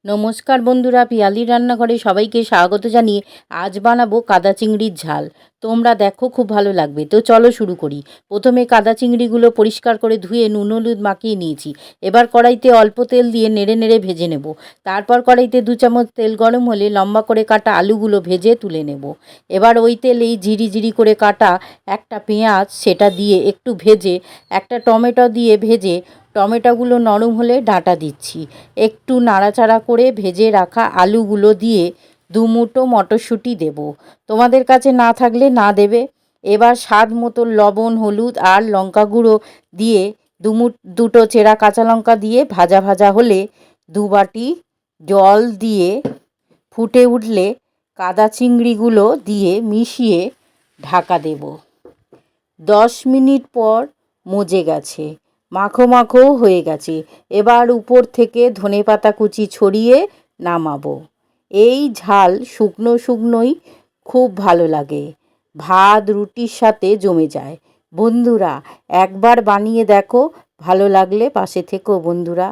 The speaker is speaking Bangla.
নমস্কার বন্ধুরা, পিয়ালির রান্নাঘরে সবাইকে স্বাগত জানিয়ে আজ বানাবো কাদা চিংড়ির ঝাল। তোমরা দেখো, খুব ভালো লাগবে। তো চলো শুরু করি। প্রথমে কাদা চিংড়িগুলো পরিষ্কার করে ধুয়ে নুন হলুদ মাখিয়ে নিয়েছি। এবার কড়াইতে অল্প তেল দিয়ে নেড়ে নেড়ে ভেজে নেব। তারপর কড়াইতে 2 চামচ তেল গরম হলে লম্বা করে কাটা আলুগুলো ভেজে তুলে নেব। এবার ওই তেলেই ঝিরি ঝিরি করে কাটা একটা পেঁয়াজ সেটা দিয়ে একটু ভেজে একটা টমেটো দিয়ে ভেজে টমেটোগুলো নরম হলে ডাঁটা দিচ্ছি। একটু নাড়াচাড়া করে ভেজে রাখা আলুগুলো দিয়ে 2 মুঠো মটরশুঁটি দেব। তোমাদের কাছে না থাকলে না দেবে। এবার স্বাদ মতো লবণ, হলুদ আর লঙ্কা গুঁড়ো দিয়ে দুটো চেরা কাঁচা লঙ্কা দিয়ে ভাজা ভাজা হলে 2 বাটি জল দিয়ে ফুটে উঠলে কাদা চিংড়িগুলো দিয়ে মিশিয়ে ঢাকা দেব। 10 মিনিট পর মজে গেছে, মাখো মাখোও হয়ে গেছে। এবার উপর থেকে ধনেপাতা কুচি ছড়িয়ে নামাবো। এই ঝাল শুকনো শুকনোই খুব ভালো লাগে, ভাত রুটির সাথে জমে যায়। বন্ধুরা, একবার বানিয়ে দেখো, ভালো লাগলে পাশে থেকো বন্ধুরা।